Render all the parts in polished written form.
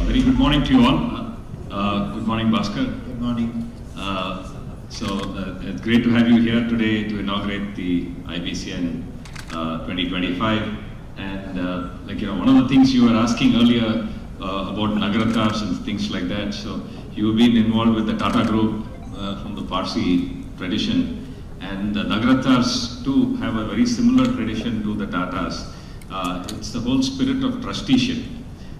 Very good morning to you all. Good morning, Bhaskar. Good morning. It's great to have you here today to inaugurate the IBCN 2025. And one of the things you were asking earlier about Nagaratars and things like that. So you've been involved with the Tata Group from the Parsi tradition, and the Nagaratars too have a very similar tradition to the Tatas. It's the whole spirit of trusteeship.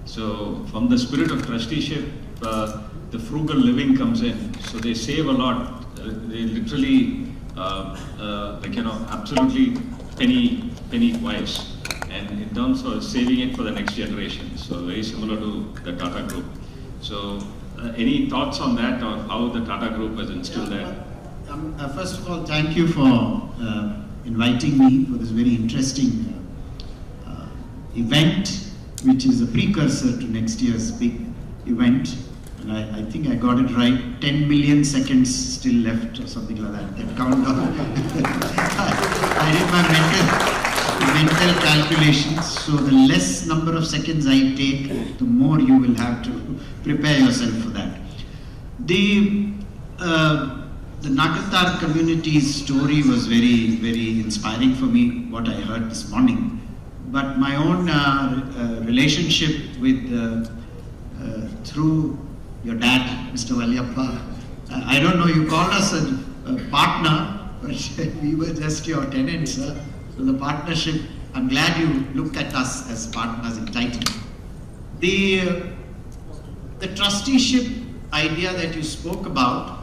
So from the spirit of trusteeship, the frugal living comes in. So they save a lot. They literally, absolutely penny wise. And in terms of saving it for the next generation. So very similar to the Tata Group. So any thoughts on that, or how the Tata Group has instilled that? First of all, thank you for inviting me for this very interesting event, which is a precursor to next year's big event. And I think I got it right. 10 million seconds still left, or something like that. That countdown. I did my mental calculations. So the less number of seconds I take, the more you will have to prepare yourself for that. The Nagatar community's story was very, very inspiring for me, what I heard this morning. But my own relationship with, through your dad, Mr. Valyappa, I don't know, you called us a partner, but we were just your tenants. So the partnership, I'm glad you looked at us as partners in Titan. The trusteeship idea that you spoke about,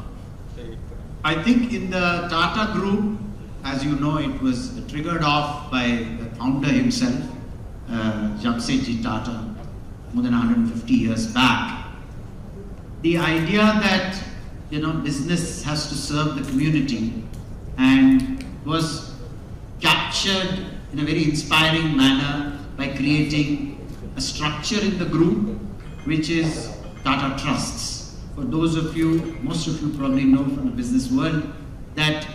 I think in the Tata Group, as you know, it was triggered off by the founder himself, Jamsetji Tata, more than 150 years back. The idea that business has to serve the community, and was captured in a very inspiring manner by creating a structure in the group, which is Tata Trusts. For those of you, most of you probably know from the business world, that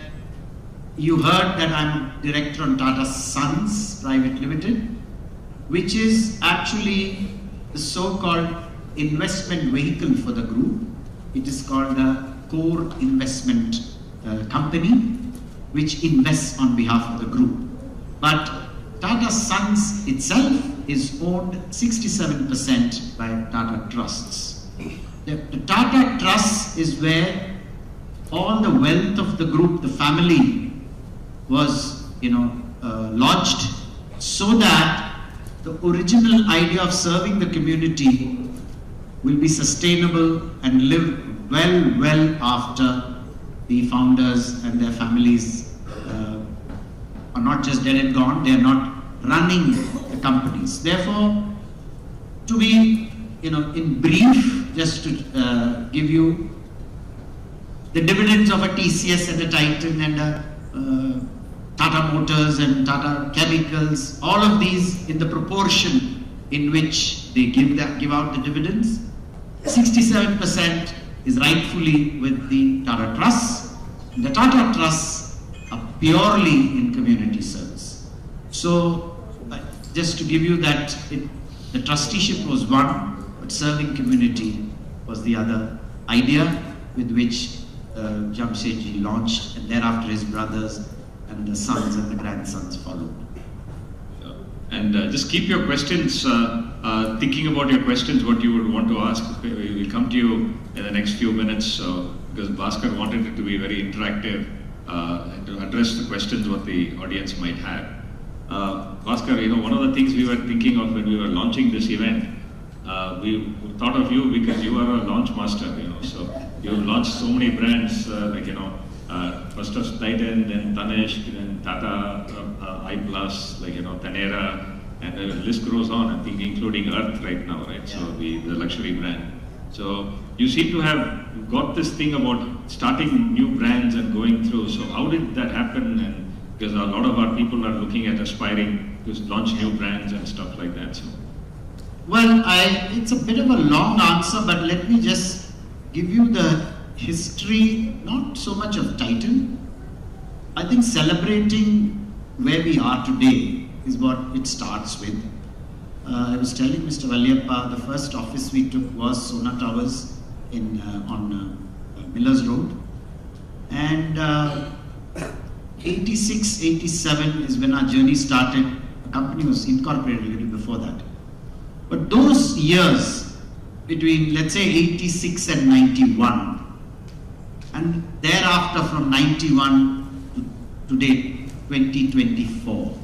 you heard that I'm director on Tata Sons Private Limited, which is actually the so-called investment vehicle for the group. It is called a core investment company, which invests on behalf of the group. But Tata Sons itself is owned 67% by Tata Trusts. The Tata Trust is where all the wealth of the group, the family, was lodged, so that the original idea of serving the community will be sustainable and live well after the founders and their families are not just dead and gone, they are not running the companies. Therefore, to be, in brief, just to give you the dividends of a TCS and a Titan and a Tata Motors and Tata Chemicals, all of these in the proportion in which they give out the dividends, 67% is rightfully with the Tata Trusts. The Tata Trusts are purely in community service. So, just to give you that, the trusteeship was one, but serving community was the other idea with which Jamsetji launched, and thereafter his brothers and the sons and the grandsons followed. And just keep your questions, thinking about your questions, what you would want to ask. We will come to you in the next few minutes, because Bhaskar wanted it to be very interactive and to address the questions what the audience might have. Bhaskar, one of the things we were thinking of when we were launching this event, we thought of you because you are a launch master, so you've launched so many brands, first of Titan, then Tanishq, then Tata I+, Tanera, and the list goes on, I think, including Earth right now, right? Yeah. So the luxury brand. So you seem to have got this thing about starting new brands and going through. So how did that happen? And because a lot of our people are looking at aspiring to launch new brands and stuff like that. So. Well, it's a bit of a long answer, but let me just give you the history, not so much of Titan. I think celebrating where we are today is what it starts with. I was telling Mr. Valyappa, the first office we took was Sona Towers on Millers Road. And 86, 87 is when our journey started. The company was incorporated a little before that. But those years, between let's say 86 and 91, and thereafter from 91 to today, 2024,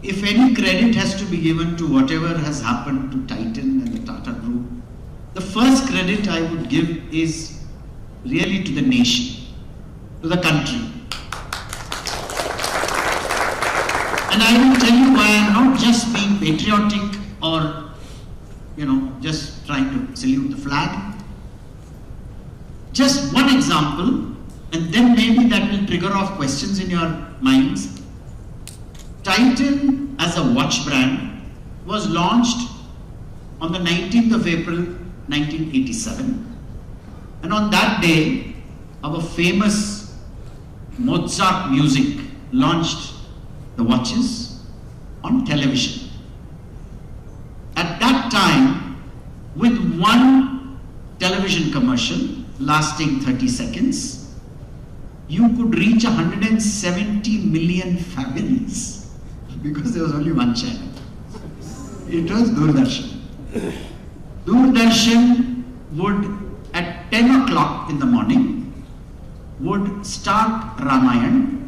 if any credit has to be given to whatever has happened to Titan and the Tata Group, the first credit I would give is really to the nation, to the country. And I will tell you why I'm not just being patriotic or, just trying to salute the flag. Just one example, and then maybe that will trigger off questions in your minds. Titan as a watch brand was launched on the 19th of April 1987, and on that day our famous Mozart music launched the watches on television. At that time, with one television commercial lasting 30 seconds, you could reach 170 million families because there was only one channel. It was Doordarshan. Doordarshan would, at 10 o'clock in the morning, would start Ramayana,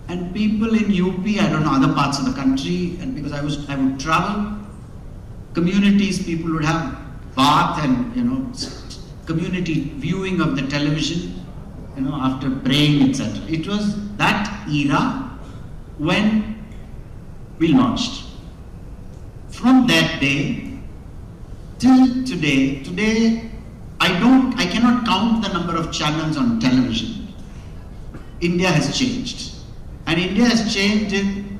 and people in UP, I don't know, other parts of the country, and because I would travel, communities, people would have bath and, community viewing of the television, after praying, etc. It was that era when we launched. From that day till today I cannot count the number of channels on television. India has changed. And India has changed in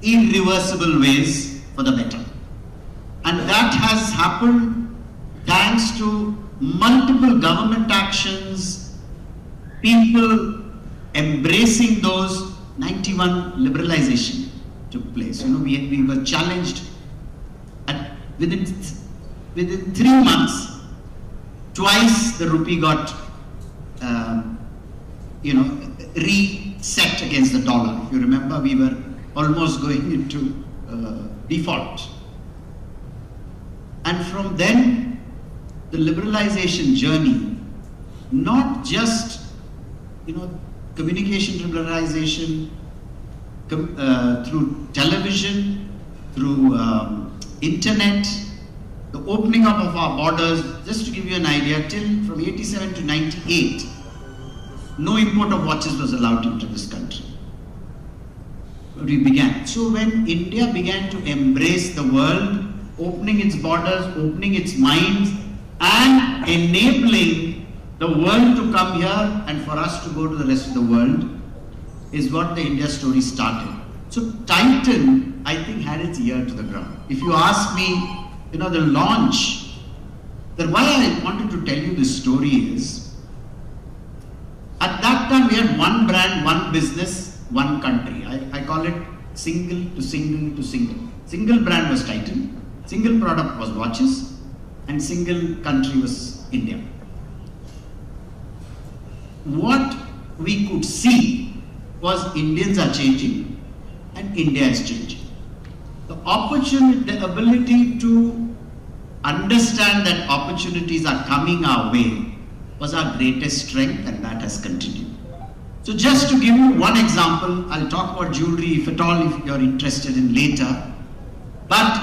irreversible ways for the better. And that has happened thanks to multiple government actions, people embracing those. 91 liberalization took place. We were challenged within 3 months. Twice the rupee got reset against the dollar. If you remember, we were almost going into default. And from then, the liberalization journey, not just communication liberalization through television, through internet, the opening up of our borders. Just to give you an idea, till from 87 to 98, no import of watches was allowed into this country. But we began. So when India began to embrace the world, opening its borders, opening its minds, and enabling the world to come here and for us to go to the rest of the world, is what the India story started. So Titan, I think, had its ear to the ground. If you ask me, the launch, why I wanted to tell you this story is, at that time we had one brand, one business, one country. I call it single to single to single. Single brand was Titan, single product was watches, and single country was India. What we could see was Indians are changing and India is changing. The opportunity, the ability to understand that opportunities are coming our way was our greatest strength, and that has continued. So just to give you one example, I'll talk about jewelry if at all if you're interested in later. But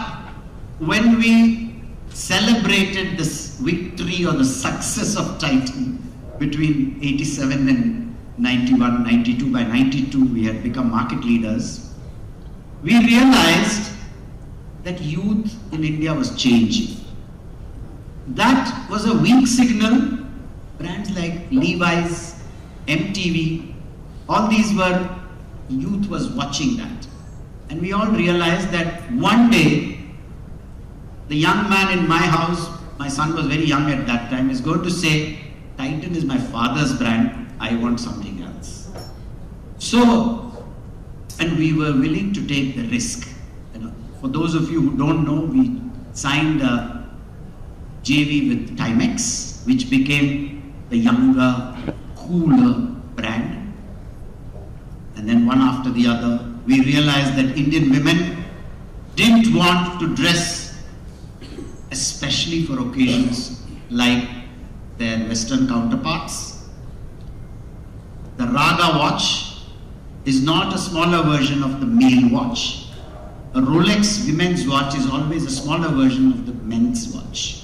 when we celebrated this victory or the success of Titan between 87 and 91, 92, by 92 we had become market leaders, we realized that youth in India was changing. That was a weak signal. Brands like Levi's, MTV, all these were, youth was watching that. And we all realized that one day, the young man in my house, my son was very young at that time, is going to say, Titan is my father's brand, I want something else. So, and we were willing to take the risk. For those of you who don't know, we signed a JV with Timex, which became the younger, cooler brand. And then one after the other, we realized that Indian women didn't want to dress, especially for occasions like their Western counterparts. The Raga watch is not a smaller version of the male watch. A Rolex women's watch is always a smaller version of the men's watch.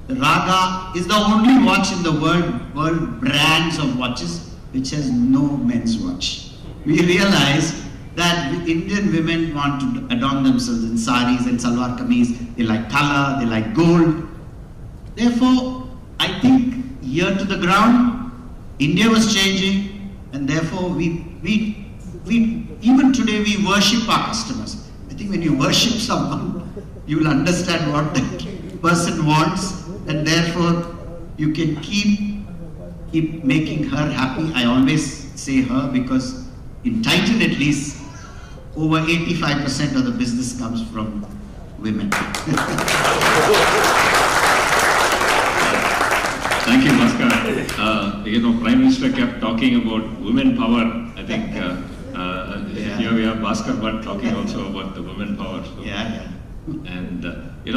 The Raga is the only watch in the world brands of watches which has no men's watch. We realized that Indian women want to adorn themselves in saris and salwar kameez. They like color, they like gold. Therefore, I think ear to the ground, India was changing, and therefore we even today we worship our customers. I think when you worship someone, you will understand what that person wants, and therefore you can keep making her happy. I always say her because in Titan at least, over 85% of the business comes from women. Thank you, Bhaskar. Prime Minister kept talking about women power. I think here we have Bhaskar Bhatt talking also about the women power. So. Yeah. And we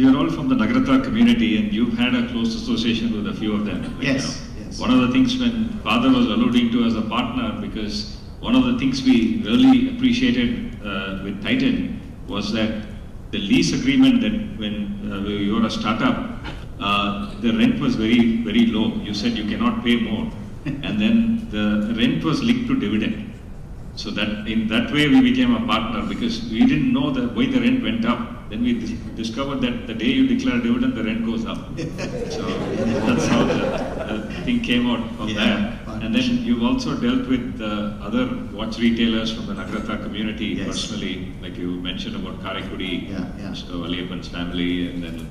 are all from the Nagarathar community, and you've had a close association with a few of them. Yes. One of the things when Father was alluding to as a partner, because one of the things we really appreciated with Titan was that the lease agreement that when you were a startup, the rent was very, very low. You said you cannot pay more. And then the rent was linked to dividend. So that in that way we became a partner, because we didn't know why the rent went up. Then we discovered that the day you declare dividend, the rent goes up. So that's how the thing came out from there. And then you've also dealt with other watch retailers from the Nagarathar community personally, like you mentioned about Karaikudi, so Aliappan's family, and then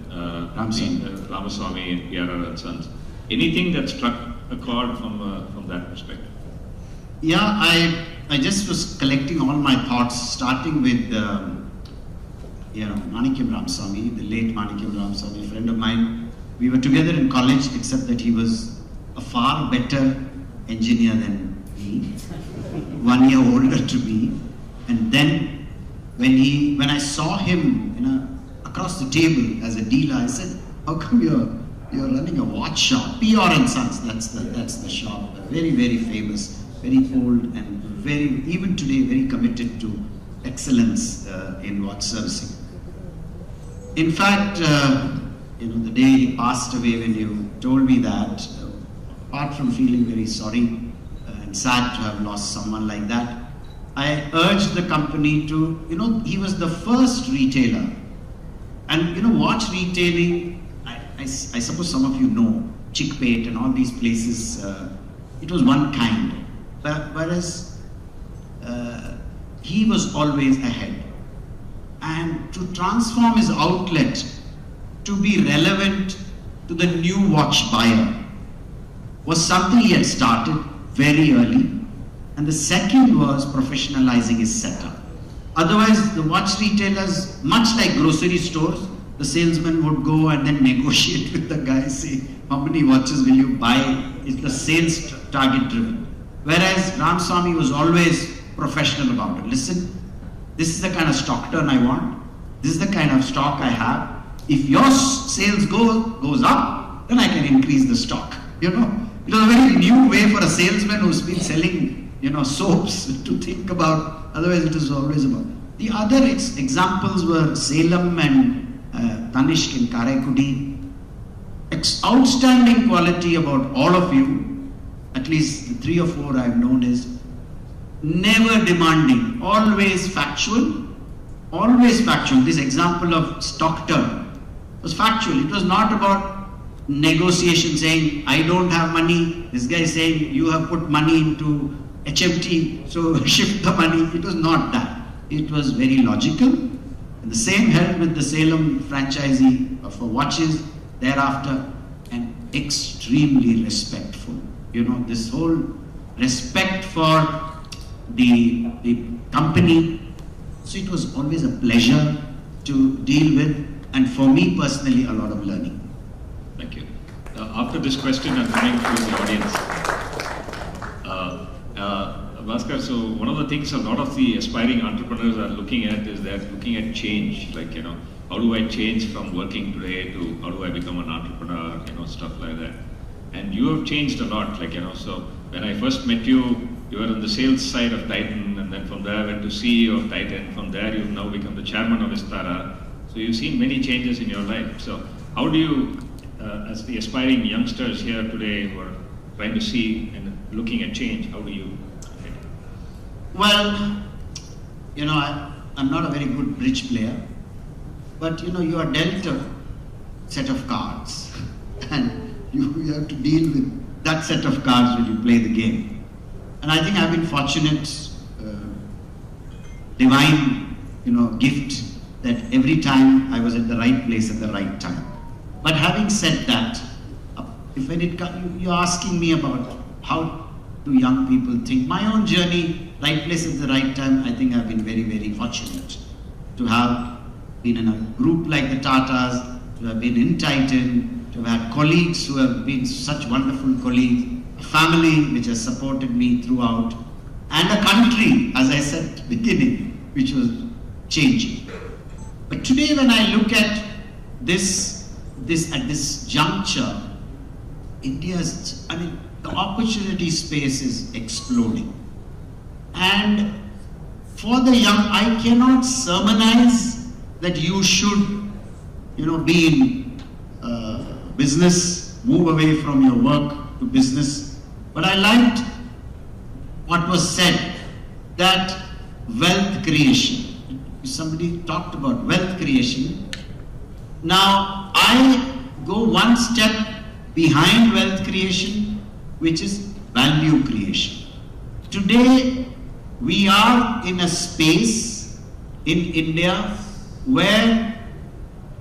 Ramaswamy and PRR and Sons. Anything that struck a chord from that perspective? Yeah, I just was collecting all my thoughts, starting with Manikyam Ramaswamy, the late Manikyam Ramaswamy, a friend of mine. We were together in college, except that he was a far better engineer than me, 1 year older to me. And then when I saw him across the table as a dealer, I said, "How come you're running a watch shop?" PR and Sons, that's the shop. Very, very famous, very old, and very, even today, very committed to excellence in watch servicing. In fact, the day he passed away, when you told me that, apart from feeling very sorry and sad to have lost someone like that, I urged the company to, he was the first retailer. And watch retailing, I suppose some of you know, Chickpate and all these places, it was one kind. Whereas he was always ahead. And to transform his outlet to be relevant to the new watch buyer was something he had started very early. And the second was professionalizing his setup. Otherwise, the watch retailers, much like grocery stores, the salesman would go and then negotiate with the guy, say, how many watches will you buy? It's the sales target driven. Whereas Ramaswamy was always professional about it. Listen, this is the kind of stock turn I want. This is the kind of stock I have. If your sales goes up, then I can increase the stock. It was a very new way for a salesman who's been selling, soaps to think about. Otherwise, it is always about. The other examples were Salem and Tanishq in Karaikudi. Outstanding quality about all of you, at least the 3 or 4 I've known, is never demanding, always factual. Always factual. This example of stock turn was factual. It was not about negotiation saying, I don't have money. This guy saying, you have put money into HMT, so shift the money. It was not that. It was very logical. And the same held with the Salem franchisee for watches thereafter, and extremely respectful. This whole respect for the company. So So it was always a pleasure to deal with, and for me personally, a lot of learning. Thank you. After this question, I'm coming to the audience. Bhaskar, so one of the things a lot of the aspiring entrepreneurs are looking at is they're looking at change, like, how do I change from working today to how do I become an entrepreneur, stuff like that. And you have changed a lot, like, so when I first met you, you were on the sales side of Titan, and then from there I went to CEO of Titan. From there, you've now become the chairman of Vistara. So you've seen many changes in your life. So how do you, as the aspiring youngsters here today who are trying to see and looking at change, how do you? Well, I'm not a very good bridge player, but you are dealt a set of cards, and you have to deal with that set of cards when you play the game. And I think I've been fortunate, divine, gift that every time I was at the right place at the right time. But having said that, you're asking me about how do young people think. My own journey, right place at the right time, I think I've been very, very fortunate to have been in a group like the Tatas, to have been in Titan, to have had colleagues who have been such wonderful colleagues, a family which has supported me throughout, and a country, as I said at the beginning, which was changing. But today when I look at this at this juncture, India's, the opportunity space is exploding. And for the young, I cannot sermonize that you should, be in business, move away from your work to business. But I liked what was said, that wealth creation. Somebody talked about wealth creation. Now, I go one step behind wealth creation, which is value creation. Today, we are in a space in India where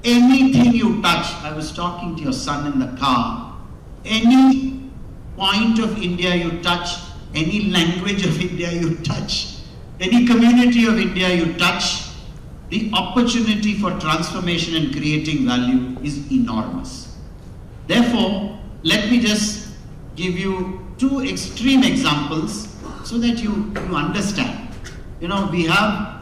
anything you touch, I was talking to your son in the car, any point of India you touch, any language of India you touch, any community of India you touch, the opportunity for transformation and creating value is enormous. Therefore, let me just give you two extreme examples so that you understand. We have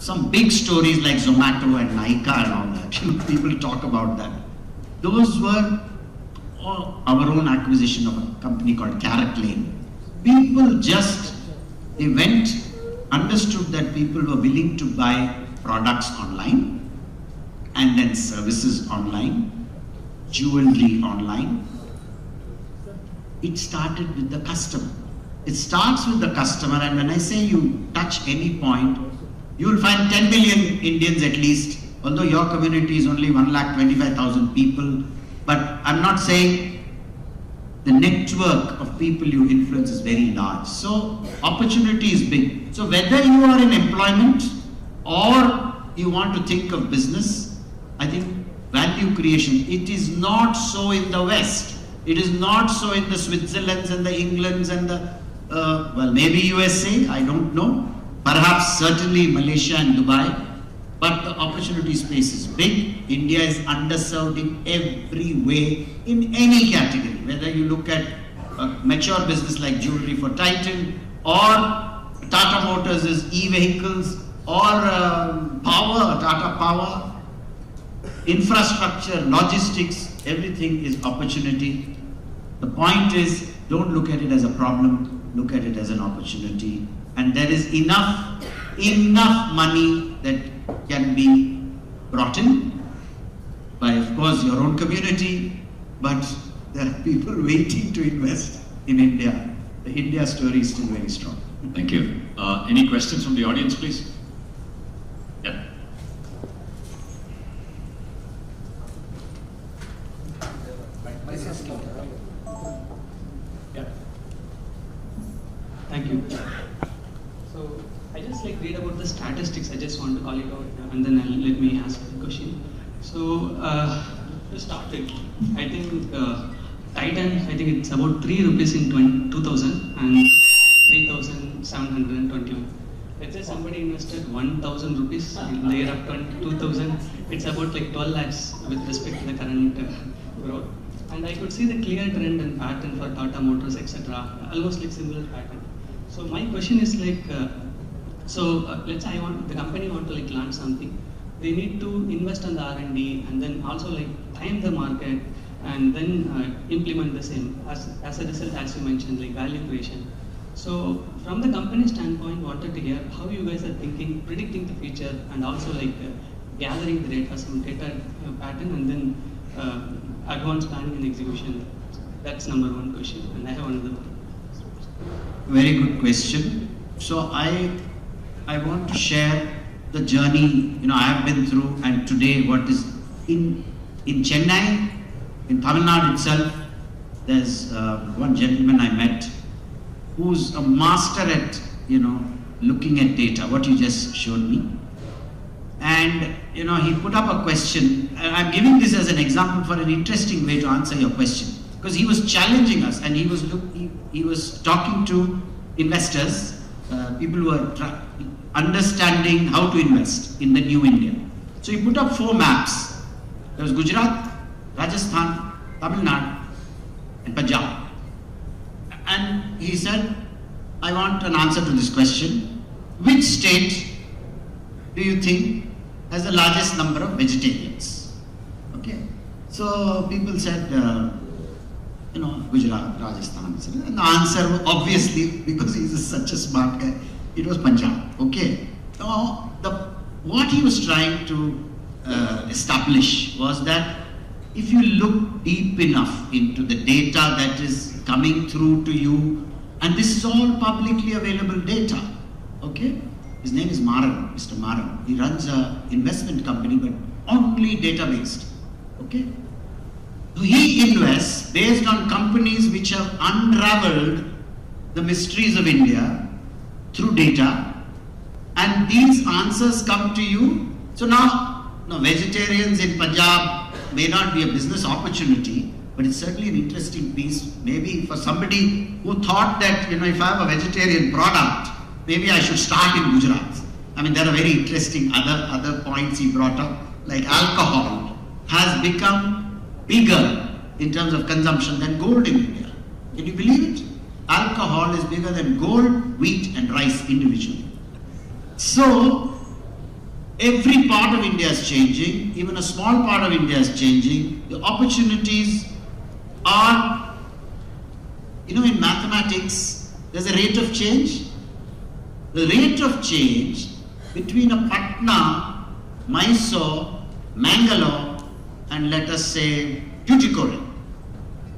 some big stories like Zomato and Nykaa and all that. People talk about that. Those were our own acquisition of a company called Carrot Lane. People they went, understood that people were willing to buy products online and then services online, jewelry online. It started with the customer. It starts with the customer, and when I say you touch any point, you will find 10 million Indians at least, although your community is only 1,25,000 people, but I'm not saying the network of people you influence is very large. So opportunity is big. So whether you are in employment or you want to think of business, I think value creation, it is not so in the West. It is not so in the Switzerlands and the Englands and the, well, maybe USA, I don't know. Perhaps certainly Malaysia and Dubai. But the opportunity space is big. India is underserved in every way, in any category. Whether you look at a mature business like jewelry for Titan, or Tata Motors is e-vehicles, or Tata Power, infrastructure, logistics, everything is opportunity. The point is, don't look at it as a problem, look at it as an opportunity. And there is enough money that can be brought in by, of course, your own community, but there are people waiting to invest in India. The India story is still very strong. Thank you. Any questions from the audience, please? Yeah. Thank you. So I just read about the statistics. I just want to call it out, and then let me ask the question. So to start with, I think Titan, I think it's about 3 rupees in 2000 and 3,721. let's say somebody invested 1,000 rupees in the year of 2000, it's about like 12 lakhs with respect to the current growth. And I could see the clear trend and pattern for Tata Motors, etc. Almost like similar pattern. So my question is like, let's say the company want to like launch something. They need to invest on the R&D and then also like time the market and then implement the same. As a result, as you mentioned, like value creation. So from the company standpoint, wanted to hear how you guys are thinking, predicting the future, and also like gathering the data, some data pattern, and then advanced planning and execution. That's number one question, and I have another one. Very good question. So I want to share the journey I have been through, and today what is in Chennai, in Tamil Nadu itself. There's one gentleman I met who's a master at looking at data, what you just showed me. And he put up a question, and I'm giving this as an example for an interesting way to answer your question, because he was challenging us, and he was talking to investors, people who are understanding how to invest in the new India. So he put up 4 maps. There was Gujarat, Rajasthan, Tamil Nadu, and Punjab. And he said, I want an answer to this question. Which state do you think has the largest number of vegetarians? Okay. So people said, Gujarat, Rajasthan, etc. And the answer, obviously, because he's such a smart guy, it was Punjab. Okay. Now, what he was trying to establish was that if you look deep enough into the data that is coming through to you, and this is all publicly available data, okay? His name is Maran, Mr. Maran. He runs an investment company, but only data-based, okay? He invests based on companies which have unraveled the mysteries of India through data, and these answers come to you. So now vegetarians in Punjab may not be a business opportunity, but it's certainly an interesting piece, maybe for somebody who thought that, if I have a vegetarian product, maybe I should start in Gujarat. I mean, there are very interesting other points he brought up, like alcohol has become bigger in terms of consumption than gold in India. Can you believe it? Alcohol is bigger than gold, wheat, and rice individually. So, every part of India is changing, even a small part of India is changing. The opportunities are, in mathematics, there's a rate of change. The rate of change between a Patna, Mysore, Mangalore, and let us say Tuticorin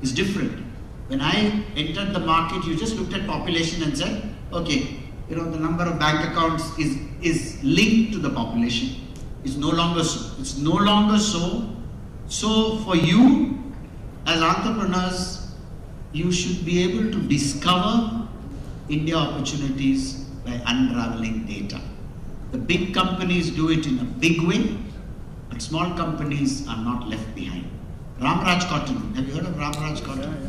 is different. When I entered the market, you just looked at population and said, okay, the number of bank accounts is linked to the population. It's no longer so. It's no longer so. So for you, as entrepreneurs, you should be able to discover India opportunities by unraveling data. The big companies do it in a big way, but small companies are not left behind. Ramraj Cotton, have you heard of Ramraj Cotton? Yeah.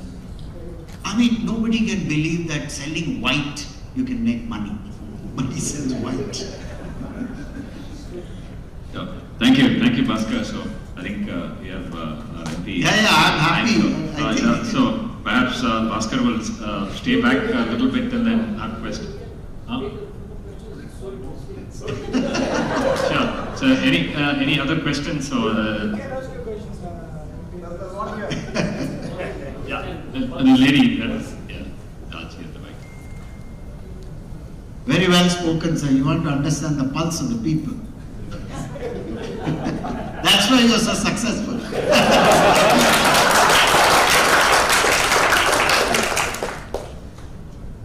I mean, nobody can believe that selling white you can make money, but he sells white. Yeah. Thank you, Bhaskar. So I think we have MP. Yeah, I'm happy. So perhaps Bhaskar will stay back a little bit and then have a question. Sure. So any other questions or? Yeah, the lady. She at the back. Very well spoken, sir. You want to understand the pulse of the people. That's why you're so successful.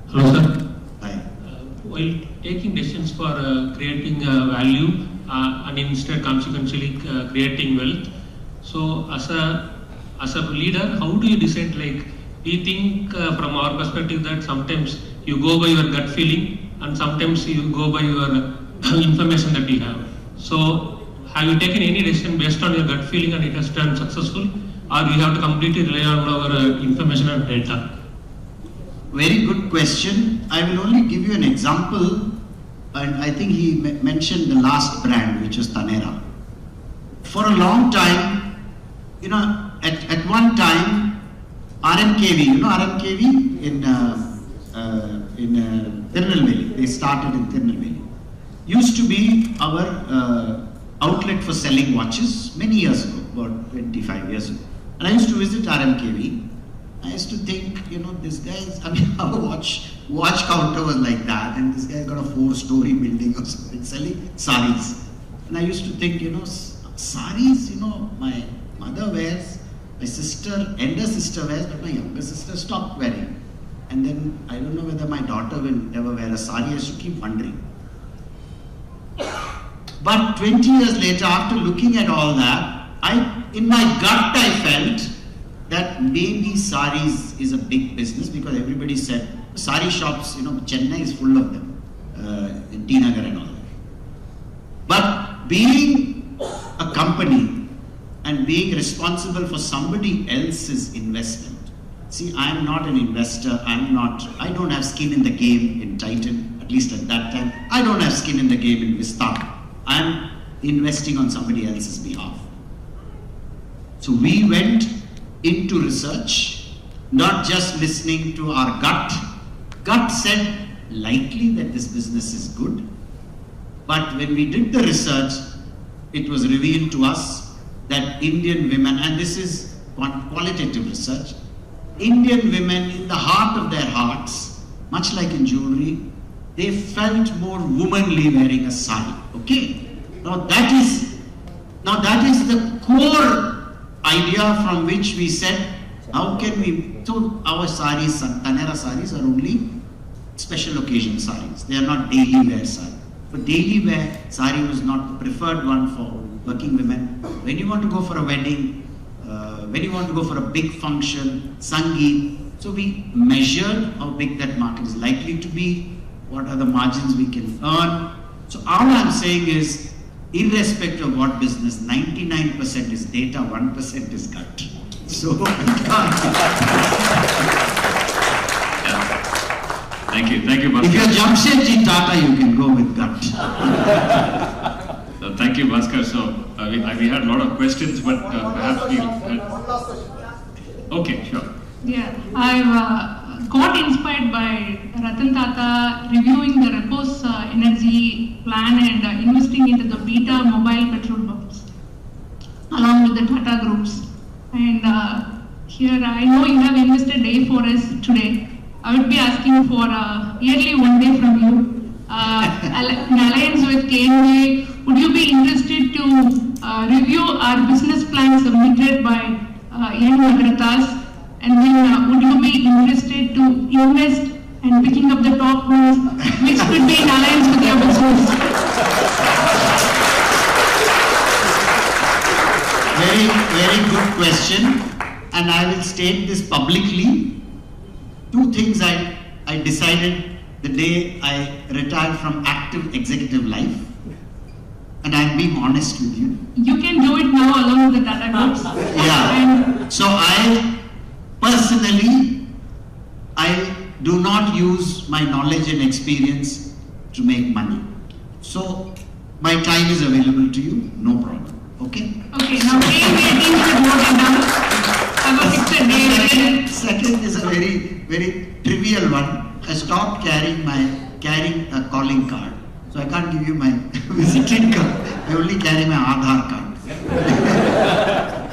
Hello, sir. Hi. While taking decisions for creating value and instead consequentially creating wealth, so as a leader, how do you decide? Like, do you think from our perspective that sometimes you go by your gut feeling and sometimes you go by your information that you have? So, have you taken any decision based on your gut feeling and it has turned successful, or you have to completely rely on our information and data? Very good question. I will only give you an example and I think he mentioned the last brand, which was Taneira. For a long time, you know, at one time, RMKV, you know RMKV in Tirunelveli, they started in Tirunelveli, used to be our outlet for selling watches many years ago, about 25 years ago. And I used to visit RMKV. I used to think, you know, this guy's, I mean, our watch counter was like that, and this guy got a 4-story building or something, selling saris. And I used to think, you know, saris, you know, my mother wears, my sister, elder sister wears, but my younger sister stopped wearing. And then I don't know whether my daughter will ever wear a sari. I used to keep wondering. But 20 years later, after looking at all that, in my gut I felt that maybe saris is a big business, because everybody said, sari shops, you know, Chennai is full of them, in T Nagar and all that. But being a company and being responsible for somebody else's investment. See, I am not an investor, I don't have skin in the game in Titan, at least at that time. I don't have skin in the game in Vista. I am investing on somebody else's behalf. So we went into research, not just listening to our gut. Gut said likely that this business is good. But when we did the research, it was revealed to us that Indian women, and this is qualitative research, Indian women in the heart of their hearts, much like in jewelry, they felt more womanly wearing a sari. Okay? Now that is the core idea from which we said, how can we, so our saris, Taneira saris are only special occasion saris. They are not daily wear saris. For daily wear, sari was not the preferred one for working women. When you want to go for a wedding, when you want to go for a big function, Sangeet, so we measured how big that market is likely to be, what are the margins we can earn. So all I'm saying is, irrespective of what business, 99% is data, 1% is gut. So, Thank you, Bhaskar. If you're Jamshedji Tata, you can go with gut. So, thank you, Bhaskar. So, we had a lot of questions, but perhaps we'll... Okay, sure. Yeah, I've got inspired by Ratan Tata reviewing the Repos energy plan and investing into the Beta mobile petrol pumps along with the Tata groups. And here I know you have invested day for us today. I would be asking for a yearly one day from you. In alliance with KNJ, would you be interested to review our business plan submitted by Young Nagratas? And then would you be interested to invest and picking up the top ones, which could be in alliance with your business? Very, very good question. And I will state this publicly. Two things I decided the day I retired from active executive life. And I'm being honest with you. You can do it now along with the Tata groups. Yeah. So I personally, I do not use my knowledge and experience to make money. So my time is available to you, no problem. Okay? Okay, now KNJ team should note it down. Have a fixed day. Second is a very, very trivial one. I stopped carrying a calling card. So I can't give you my visiting card. I only carry my Aadhaar card.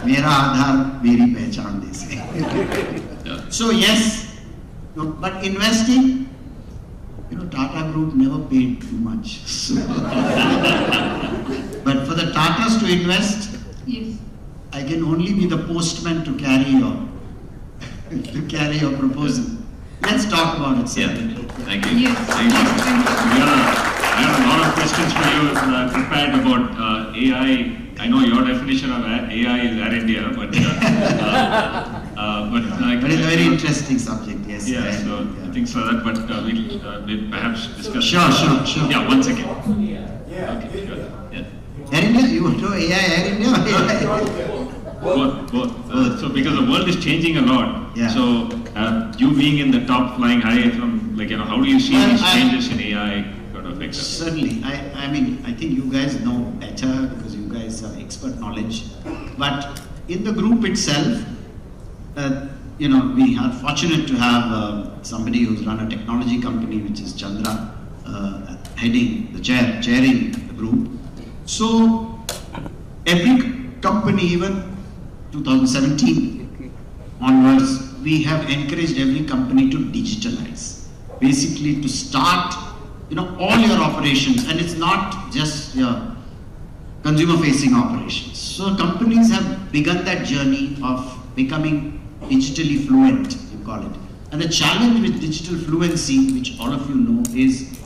Mera Aadhaar, meri pehchan, they say. So yes, but investing, you know, Tata Group never paid too much. So but for the Tatas to invest, Yes. I can only be the postman to carry your proposal. Let's talk about it, sir. Yeah, thank you. Yes. Thank you. I have a lot of questions for you prepared about AI. I know your definition of AI is Air India, but But it's a very interesting subject, yes. Yeah, so I think so that, but we'll perhaps discuss. Sure. Yeah, one second. Okay, sure. Yeah. Air India, you want to know AI, Air India? AI? Both. So because the world is changing a lot. Yeah. So you being in the top flying high from, like, you know, how do you see Well, these changes in AI sort of sector? Certainly. I mean, I think you guys know better because you guys have expert knowledge. But in the group itself, you know, we are fortunate to have somebody who's run a technology company, which is Chandra, chairing the group. So every company, even 2017 onwards, we have encouraged every company to digitalize. Basically to start, you know, all your operations, and it's not just your consumer-facing operations. So companies have begun that journey of becoming digitally fluent, you call it. And the challenge with digital fluency, which all of you know, is,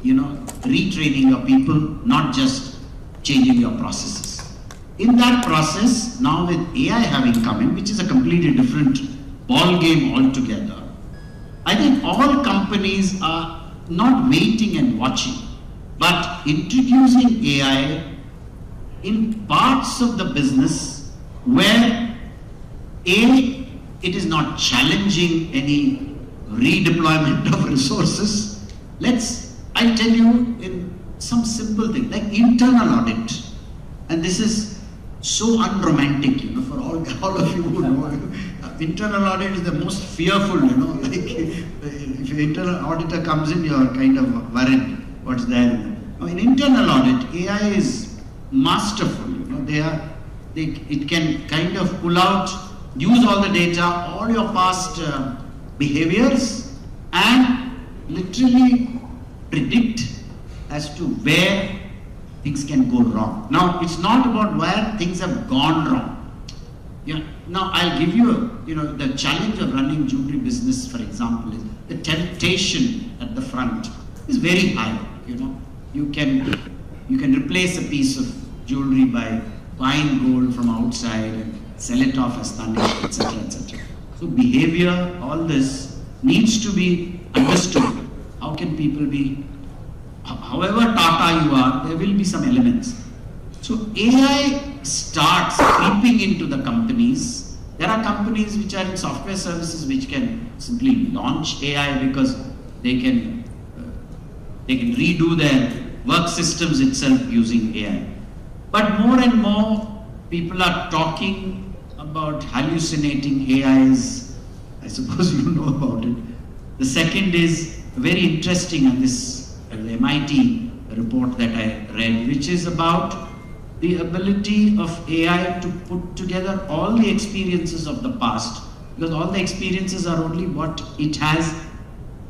you know, retraining your people, not just changing your processes. In that process, now with AI having come in, which is a completely different ball game altogether, I think all companies are not waiting and watching, but introducing AI in parts of the business where it is not challenging any redeployment of resources. I tell you in some simple thing like internal audit, and this is so unromantic, you know, for all of you who know. Internal audit is the most fearful, you know, like if your internal auditor comes in, you're kind of worried what's there. Now, in internal audit, AI is masterful, you know, it can kind of pull out, use all the data, all your past behaviors, and literally predict as to where things can go wrong. Now, it's not about where things have gone wrong. Yeah. Now, I'll give you, you know, the challenge of running jewelry business, for example, is the temptation at the front is very high. You know, you can replace a piece of jewelry by buying gold from outside and sell it off as tarnished, etc., etc. So behavior, all this needs to be understood. How can people be, however Tata you are, there will be some elements. So AI starts creeping into the companies. There are companies which are in software services which can simply launch AI because they can redo their work systems itself using AI. But more and more people are talking about hallucinating AIs. I suppose you know about it. The second is very interesting, and this the MIT report that I read, which is about the ability of AI to put together all the experiences of the past, because all the experiences are only what it has.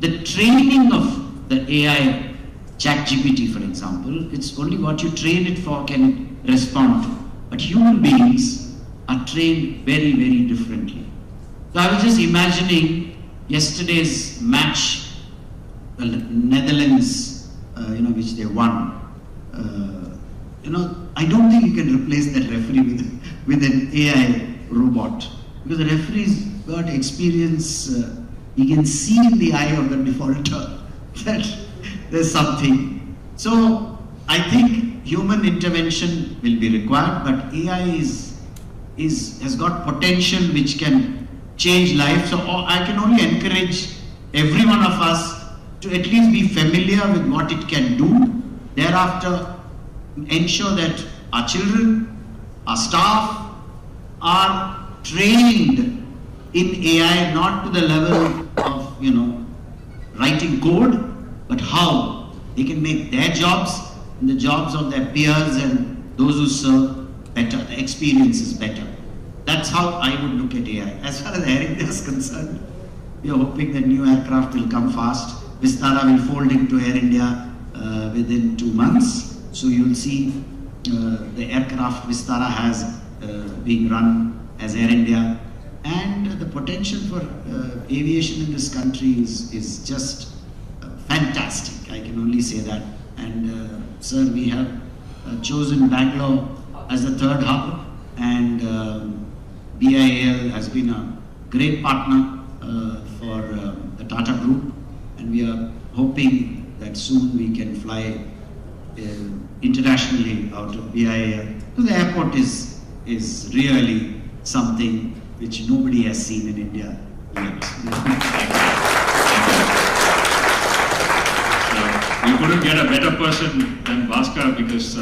The training of the AI, ChatGPT for example, it's only what you train it for can it respond to. But human beings are trained very, very differently. So I was just imagining yesterday's match, the Netherlands, you know, which they won. You know, I don't think you can replace that referee with an AI robot, because the referee's got experience. He can see in the eye of the defaulter that there's something. So I think human intervention will be required, but AI has got potential which can change life. So I can only encourage every one of us to at least be familiar with what it can do. Thereafter, ensure that our children, our staff are trained in AI, not to the level of, you know, writing code, but how they can make their jobs and the jobs of their peers and those who serve better, the experience is better. That's how I would look at AI. As far as Air India is concerned, we are hoping that new aircraft will come fast. Vistara will fold into Air India within 2 months. So you'll see the aircraft Vistara has being run as Air India, and the potential for aviation in this country is just fantastic. I can only say that. And sir, we have chosen Bangalore as the third hub, and BIAL has been a great partner for the Tata Group, and we are hoping that soon we can fly internationally out of BIAL. So the airport is really something which nobody has seen in India yet. So You couldn't get a better person than Bhaskar, because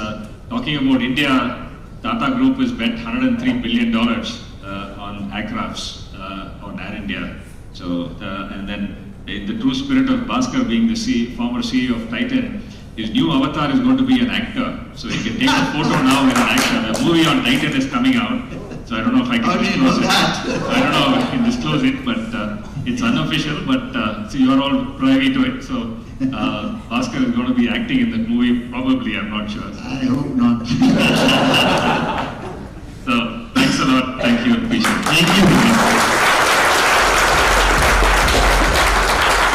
talking about India, Tata Group has bet $103 billion on aircrafts on Air India. So, and then in the true spirit of Bhaskar being the former CEO of Titan, his new avatar is going to be an actor. So he can take a photo now with an actor. The movie on Titan is coming out. So I don't know if I can disclose it. I don't know if I can disclose it, but it's unofficial, but so you're all privy to it. So Bhaskar is going to be acting in that movie, probably, I'm not sure. I hope not.